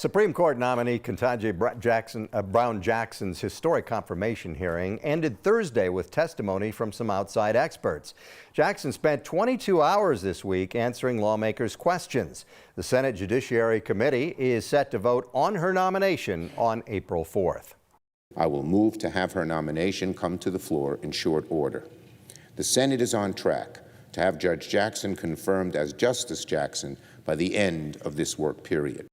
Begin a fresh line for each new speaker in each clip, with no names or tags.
Supreme Court nominee Ketanji Brown Jackson's historic confirmation hearing ended Thursday with testimony from some outside experts. Jackson spent 22 hours this week answering lawmakers' questions. The Senate Judiciary Committee is set to vote on her nomination on April 4th.
I will move to have her nomination come to the floor in short order. The Senate is on track to have Judge Jackson confirmed as Justice Jackson by the end of this work period.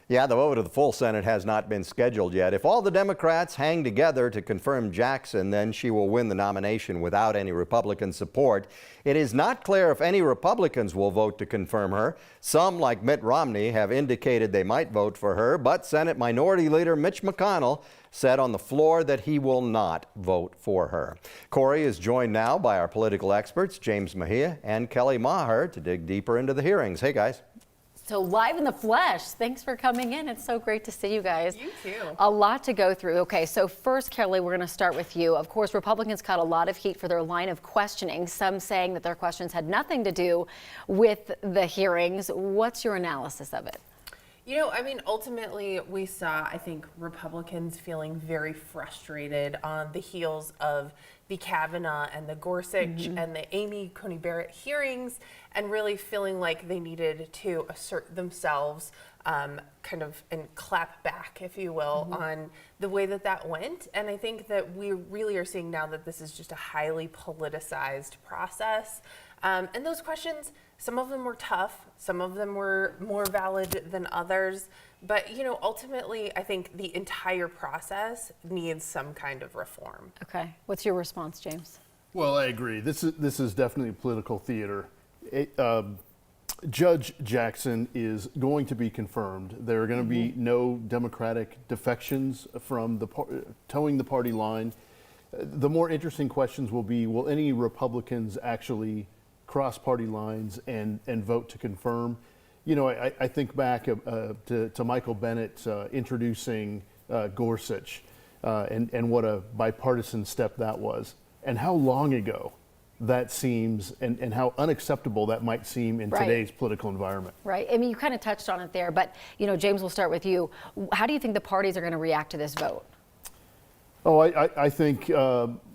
Yeah, the vote of the full Senate has not been scheduled yet. If all the Democrats hang together to confirm Jackson, then she will win the nomination without any Republican support. It is not clear if any Republicans will vote to confirm her. Some, like Mitt Romney, have indicated they might vote for her, but Senate Minority Leader Mitch McConnell said on the floor that he will not vote for her. Corey is joined now by our political experts, James Mejia and Kelly Maher, to dig deeper into the hearings. Hey, guys.
So live in the flesh. Thanks for coming in. It's so great to see you guys.
You too.
A lot to go through. Okay, so first, Kelly, we're going to start with you. Of course, Republicans caught a lot of heat for their line of questioning, some saying that their questions had nothing to do with the hearings. What's your analysis of it?
You know, I mean, ultimately, we saw, I think, Republicans feeling very frustrated on the heels of the Kavanaugh and the Gorsuch and the Amy Coney Barrett hearings, and really feeling like they needed to assert themselves kind of and clap back, if you will, on the way that that went. And I think that we really are seeing now that this is just a highly politicized process. And those questions, some of them were tough, some of them were more valid than others. But, you know, ultimately, I think the entire process needs some kind of reform.
Okay. What's your response, James?
Well, I agree. This is definitely political theater. Judge Jackson is going to be confirmed. There are going to be no Democratic defections from towing the party line. The more interesting questions will be, will any Republicans actually cross party lines and vote to confirm? You know, I think back to Michael Bennet introducing Gorsuch and what a bipartisan step that was, and how long ago that seems, and how unacceptable that might seem in today's political environment.
Right. I mean, you kind of touched on it there, but, you know, James, we'll start with you. How do you think the parties are going to react to this vote?
Oh, I think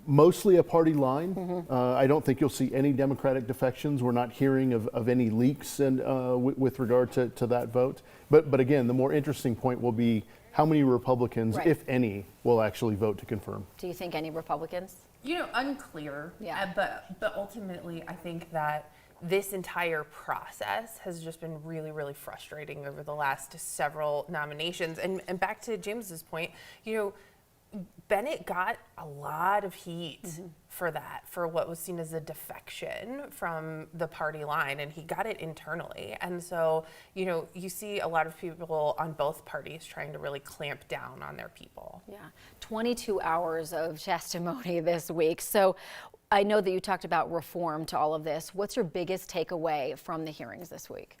mostly a party line. I don't think you'll see any Democratic defections. We're not hearing of any leaks with regard to that vote. But again, the more interesting point will be how many Republicans, if any, will actually vote to confirm.
Do you think any Republicans?
You know, unclear.
Yeah.
But ultimately, I think that this entire process has just been really, really frustrating over the last several nominations. And back to James's point, you know, Bennett got a lot of heat for that, for what was seen as a defection from the party line, and he got it internally. And so, you know, you see a lot of people on both parties trying to really clamp down on their people.
Yeah, 22 hours of testimony this week. So I know that you talked about reform to all of this. What's your biggest takeaway from the hearings this week?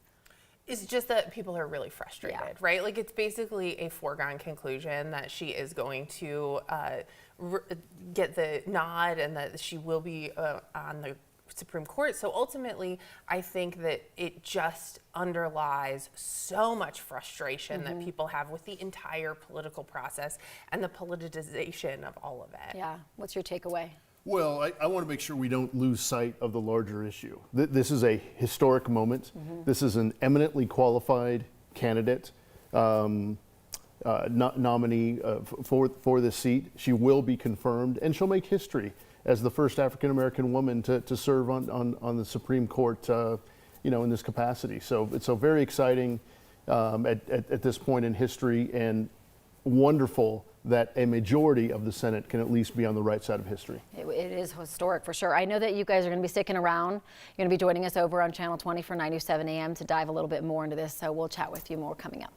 It's just that people are really frustrated, right? Like, it's basically a foregone conclusion that she is going to get the nod and that she will be on the Supreme Court. So ultimately, I think that it just underlies so much frustration that people have with the entire political process and the politicization of all of it.
Yeah. What's your takeaway?
Well, I want to make sure we don't lose sight of the larger issue. This is a historic moment. This is an eminently qualified candidate, nominee for this seat. She will be confirmed, and she'll make history as the first African-American woman to serve on the Supreme Court, you know, in this capacity. So it's so very exciting at this point in history, and wonderful that a majority of the Senate can at least be on the right side of history.
It is historic for sure. I know that you guys are going to be sticking around. You're going to be joining us over on Channel 20 for 9 to 7 a.m. to dive a little bit more into this. So we'll chat with you more coming up.